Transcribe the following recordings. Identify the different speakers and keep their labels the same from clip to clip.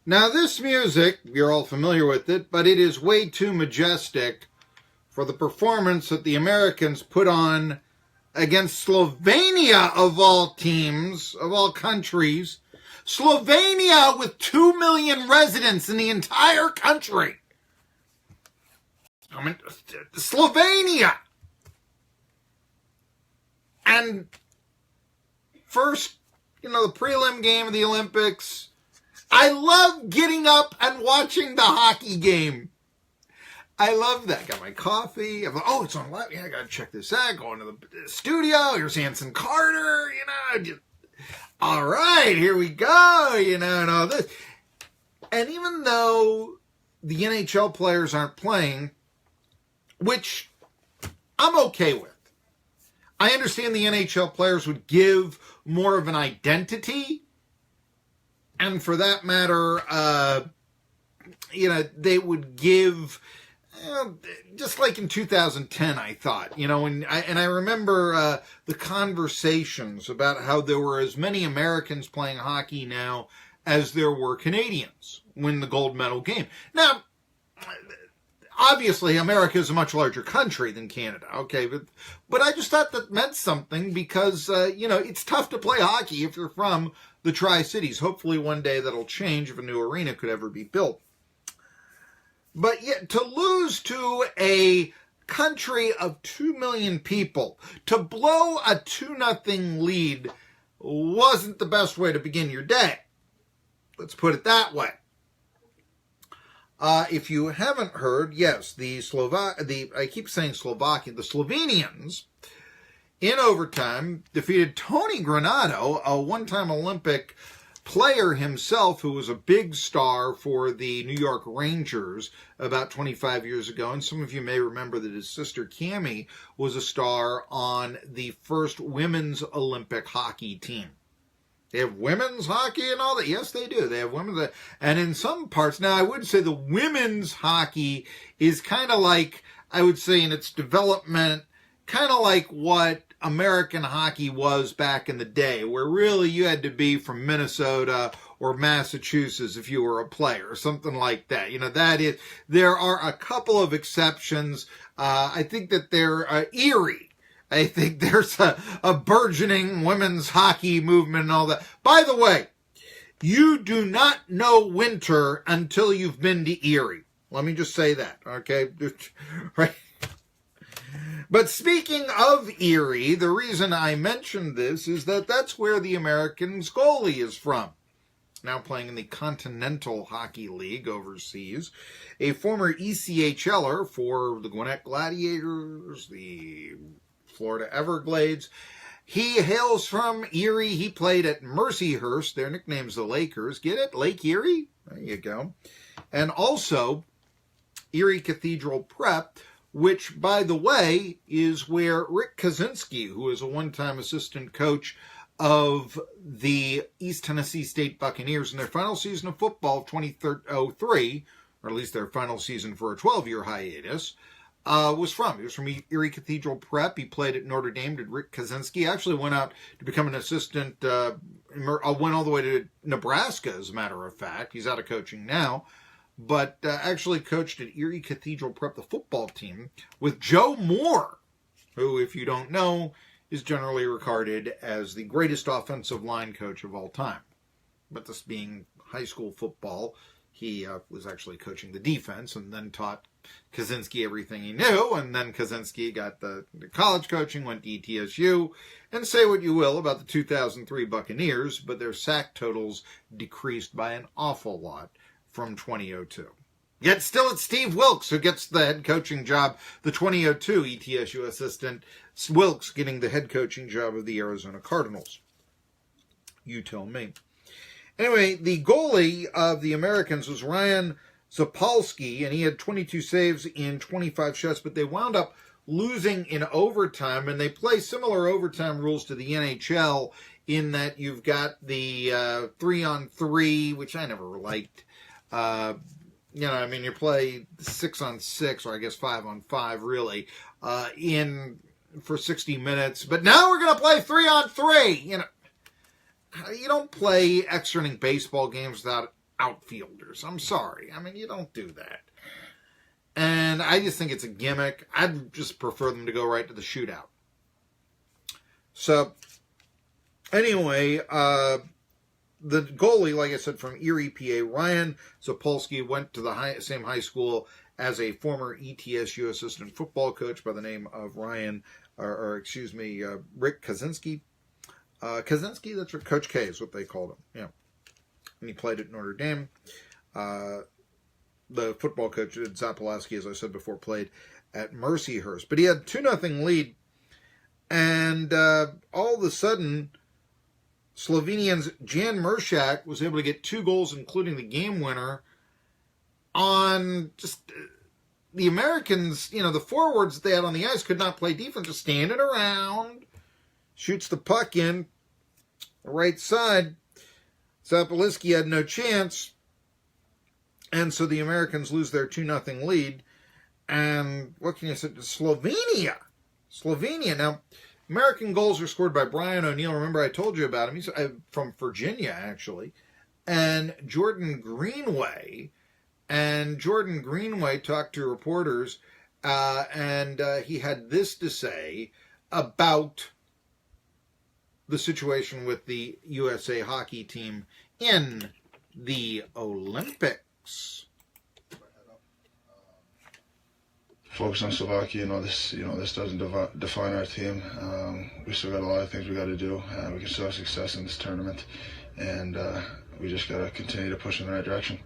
Speaker 1: Now, this music, you're all familiar with it, but it is way too majestic for the performance that the Americans put on against Slovenia, of all teams, of all countries. Slovenia with 2 million residents in the entire country. I mean, Slovenia. And first, the prelim game of the Olympics. I love getting up and watching the hockey game. I love that. Got my coffee. I'm like, oh, it's on live. Yeah, I got to check this out. Going to the studio. Here's Anson Carter. All right, here we go. And all this. And even though the NHL players aren't playing, which I'm okay with. I understand the NHL players would give more of an identity. And for that matter, they would give, just like in 2010, I thought, and I remember the conversations about how there were as many Americans playing hockey now as there were Canadians win the gold medal game. Now, obviously, America is a much larger country than Canada, okay? But I just thought that meant something because, it's tough to play hockey if you're from the Tri-Cities. Hopefully one day that'll change if a new arena could ever be built. But yet, to lose to a country of 2 million people, to blow a 2-0 lead wasn't the best way to begin your day. Let's put it that way. If you haven't heard, yes, I keep saying Slovakia, the Slovenians, in overtime, defeated Tony Granato, a one-time Olympic player himself who was a big star for the New York Rangers about 25 years ago. And some of you may remember that his sister Cammie was a star on the first women's Olympic hockey team. They have women's hockey and all that. Yes, they do. They have women's. And in some parts, now I would say the women's hockey is kind of like, I would say in its development, kind of like what American hockey was back in the day, where really you had to be from Minnesota or Massachusetts if you were a player, something like that. There are a couple of exceptions. I think that they're Erie. I think there's a burgeoning women's hockey movement and all that. By the way, you do not know winter until you've been to Erie. Let me just say that, okay? Right? But speaking of Erie, the reason I mentioned this is that that's where the Americans' goalie is from. Now playing in the Continental Hockey League overseas. A former ECHLer for the Gwinnett Gladiators, the Florida Everglades. He hails from Erie. He played at Mercyhurst. Their nickname's the Lakers. Get it? Lake Erie? There you go. And also Erie Cathedral Prep, which, by the way, is where Rick Kaczynski, who is a one-time assistant coach of the East Tennessee State Buccaneers in their final season of football, 2003, or at least their final season for a 12-year hiatus, was from. He was from Erie Cathedral Prep. He played at Notre Dame. Did Rick Kaczynski actually went out to become an assistant, went all the way to Nebraska, as a matter of fact. He's out of coaching now. But actually coached at Erie Cathedral Prep, the football team, with Joe Moore, who, if you don't know, is generally regarded as the greatest offensive line coach of all time. But this being high school football, he was actually coaching the defense and then taught Kaczynski everything he knew. And then Kaczynski got the college coaching, went to ETSU. And say what you will about the 2003 Buccaneers, but their sack totals decreased by an awful lot from 2002. Yet still it's Steve Wilkes who gets the head coaching job, the 2002 ETSU assistant, Wilkes getting the head coaching job of the Arizona Cardinals. You tell me. Anyway, the goalie of the Americans was Ryan Zapolsky, and he had 22 saves in 25 shots, but they wound up losing in overtime, and they play similar overtime rules to the NHL in that you've got the 3-on-3, which I never liked. You play 6-on-6, or I guess 5-on-5, really, for 60 minutes. But now we're going to play 3-on-3. You don't play extra inning baseball games without outfielders. I'm sorry. I mean, you don't do that. And I just think it's a gimmick. I'd just prefer them to go right to the shootout. So, anyway, the goalie, like I said, from Erie, PA, Ryan Zapolsky, went to the same high school as a former ETSU assistant football coach by the name of Rick Kaczynski. Kaczynski, that's what Coach K is what they called him. Yeah. And he played at Notre Dame. The football coach, Zapolsky, as I said before, played at Mercyhurst. But he had 2-0 lead. And all of a sudden, Slovenians Jan Mershak was able to get 2 goals, including the game winner, on just the Americans, the forwards that they had on the ice could not play defense, just standing around. Shoots the puck in, right side. Zapolsky had no chance. And so the Americans lose their 2-0 lead. And what can you say? Slovenia. Now, American goals are scored by Brian O'Neill. Remember, I told you about him. He's from Virginia, actually. And Jordan Greenway. And Jordan Greenway talked to reporters, and he had this to say about the situation with the USA hockey team in the Olympics.
Speaker 2: Focus on Slovakia. This doesn't define our team. We still got a lot of things we got to do. We can still have success in this tournament, and we just got to continue to push in the right direction.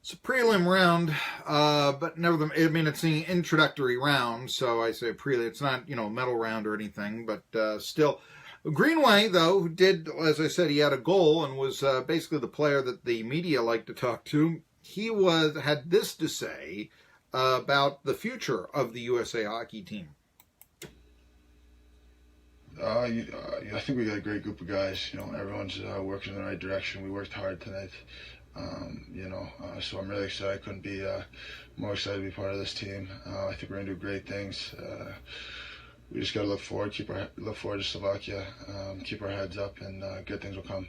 Speaker 1: It's a prelim round, but nevertheless, I mean, it's the introductory round, so I say prelim. It's not, a medal round or anything, but still. Greenway, though, who did, as I said, he had a goal and was basically the player that the media liked to talk to. He had this to say about the future of the USA hockey team.
Speaker 2: I think we got a great group of guys. Everyone's working in the right direction. We worked hard tonight. So I'm really excited. I couldn't be more excited to be part of this team. I think we're going to do great things. We just got to look forward to Slovakia, keep our heads up, and good things will come.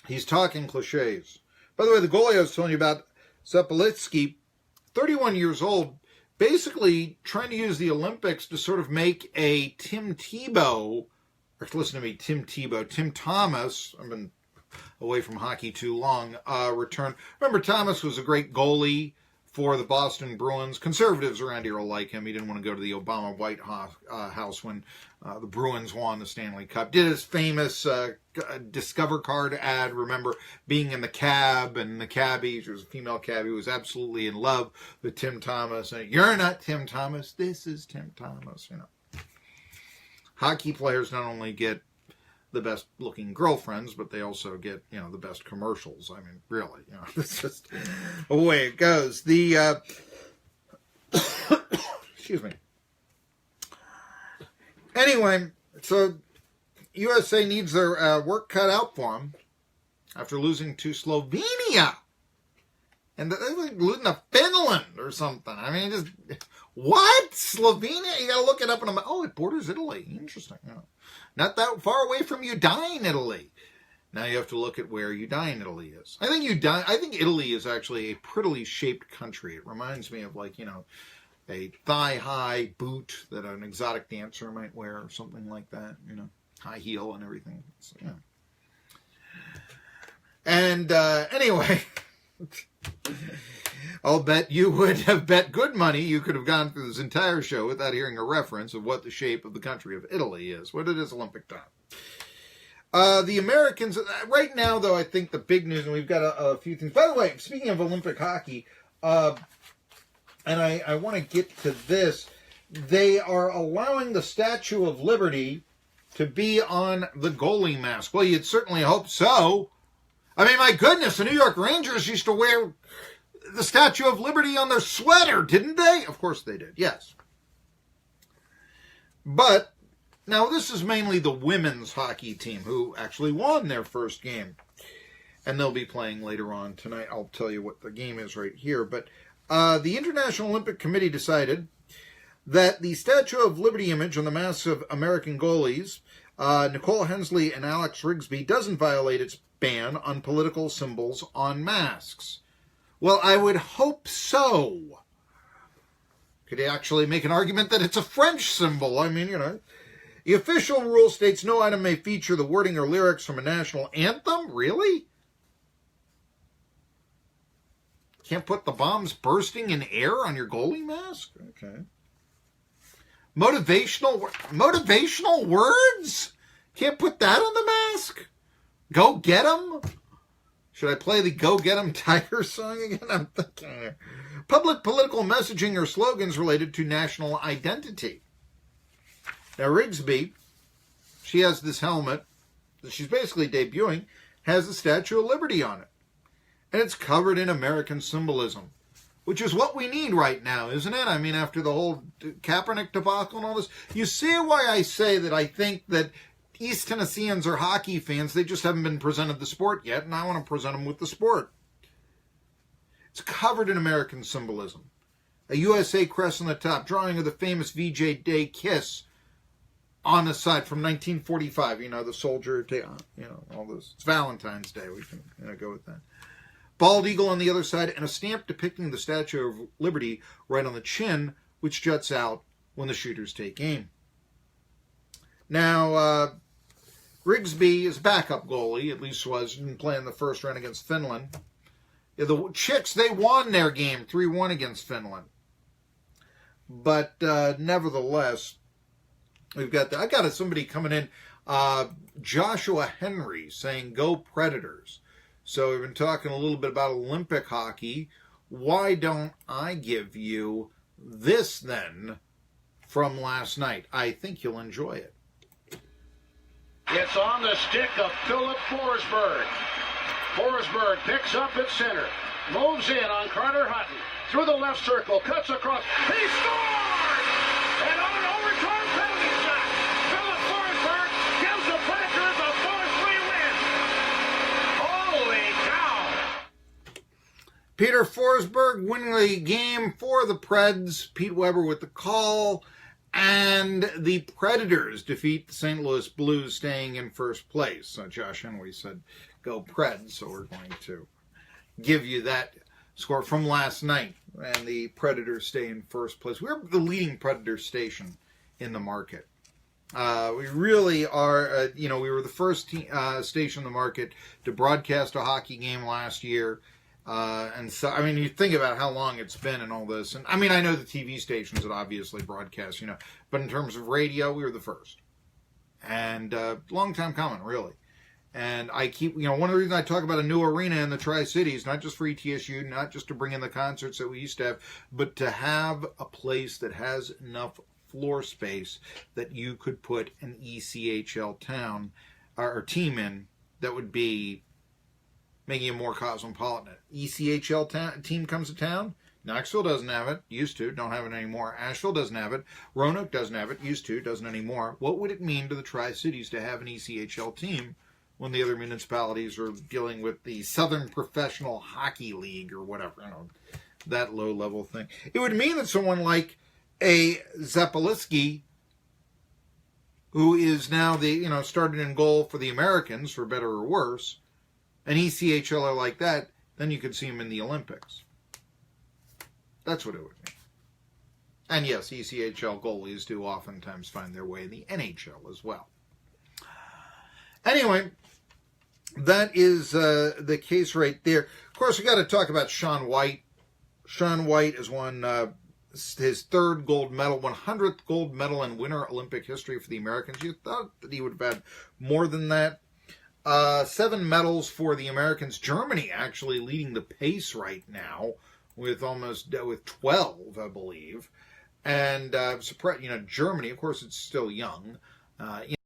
Speaker 1: He's talking cliches. By the way, the goalie I was telling you about, Zapolsky, 31 years old, basically trying to use the Olympics to sort of make a Tim Thomas. Tim Thomas, I've been away from hockey too long, return. Remember, Thomas was a great goalie for the Boston Bruins. Conservatives around here will like him. He didn't want to go to the Obama White House when the Bruins won the Stanley Cup. Did his famous Discover card ad, remember, being in the cab, and the cabbie, she was a female cabbie, was absolutely in love with Tim Thomas. And, "You're not Tim Thomas, this is Tim Thomas." Hockey players not only get the best looking girlfriends, but they also get, the best commercials. I mean, really, it's just the way it goes. Excuse me. Anyway, so USA needs their work cut out for them after losing to Slovenia. And they're like losing to Finland or something. I mean, just, what? Slovenia? You gotta look it up and it borders Italy. Interesting. Not that far away from Udine, Italy. Now you have to look at where Udine, Italy is. I think Italy is actually a prettily shaped country. It reminds me of a thigh-high boot that an exotic dancer might wear or something like that. High heel and everything. So, And anyway, I'll bet you would have bet good money you could have gone through this entire show without hearing a reference of what the shape of the country of Italy is, what it is Olympic time. The Americans, right now, though, I think the big news, and we've got a few things. By the way, speaking of Olympic hockey, and I want to get to this, they are allowing the Statue of Liberty to be on the goalie mask. Well, you'd certainly hope so. I mean, my goodness, the New York Rangers used to wear the Statue of Liberty on their sweater, didn't they? Of course they did, yes. But now this is mainly the women's hockey team who actually won their first game. And they'll be playing later on tonight. I'll tell you what the game is right here. But the International Olympic Committee decided that the Statue of Liberty image on the masks of American goalies, Nicole Hensley and Alex Rigsby, doesn't violate its ban on political symbols on masks. Well, I would hope so. Could you actually make an argument that it's a French symbol? I mean, The official rule states no item may feature the wording or lyrics from a national anthem? Really? Can't put the bombs bursting in air on your goalie mask? Okay. Motivational words? Can't put that on the mask? Go get 'em? Should I play the Go Get 'em Tiger song again? I'm thinking. Public political messaging or slogans related to national identity. Now, Rigsby, she has this helmet that she's basically debuting, has the Statue of Liberty on it. And it's covered in American symbolism, which is what we need right now, isn't it? I mean, after the whole Kaepernick debacle and all this, you see why I say that I think that East Tennesseans are hockey fans. They just haven't been presented the sport yet, and I want to present them with the sport. It's covered in American symbolism. A USA crest on the top, drawing of the famous VJ Day kiss on the side from 1945. The soldier, all this. It's Valentine's Day. We can go with that. Bald eagle on the other side, and a stamp depicting the Statue of Liberty right on the chin, which juts out when the shooters take aim. Now, Rigsby is backup goalie, at least was, in playing the first round against Finland. The Chicks, they won their game 3-1 against Finland. But nevertheless, I got somebody coming in, Joshua Henry, saying, "Go Predators." So we've been talking a little bit about Olympic hockey. Why don't I give you this then from last night? I think you'll enjoy it.
Speaker 3: It's on the stick of Philip Forsberg. Forsberg picks up at center. Moves in on Carter Hutton. Through the left circle. Cuts across. He scores! And on an overtime penalty shot, Philip Forsberg gives the Predators a 4-3 win. Holy cow!
Speaker 1: Peter Forsberg winning the game for the Preds. Pete Weber with the call. And the Predators defeat the St. Louis Blues, staying in first place. So Josh Henry said, "Go Preds." So we're going to give you that score from last night. And the Predators stay in first place. We're the leading Predator station in the market. We really are, we were the first station in the market to broadcast a hockey game last year. And so, I mean, you think about how long it's been and all this. And I mean, I know the TV stations that obviously broadcast, but in terms of radio, we were the first. And long time coming, really. And I keep, one of the reasons I talk about a new arena in the Tri-Cities, not just for ETSU, not just to bring in the concerts that we used to have, but to have a place that has enough floor space that you could put an ECHL town or team in that would be making it more cosmopolitan. ECHL team comes to town. Knoxville doesn't have it. Used to. Don't have it anymore. Asheville doesn't have it. Roanoke doesn't have it. Used to. Doesn't anymore. What would it mean to the Tri-Cities to have an ECHL team when the other municipalities are dealing with the Southern Professional Hockey League or whatever, that low-level thing? It would mean that someone like a Zapaliski, who is now started in goal for the Americans, for better or worse, an ECHLer like that, then you could see him in the Olympics. That's what it would mean. And yes, ECHL goalies do oftentimes find their way in the NHL as well. Anyway, that is the case right there. Of course, we got to talk about Shaun White. Shaun White has won his third gold medal, 100th gold medal in Winter Olympic history for the Americans. You thought that he would have had more than that. 7 medals for the Americans. Germany actually leading the pace right now with 12, I believe. And Germany, of course, it's still young.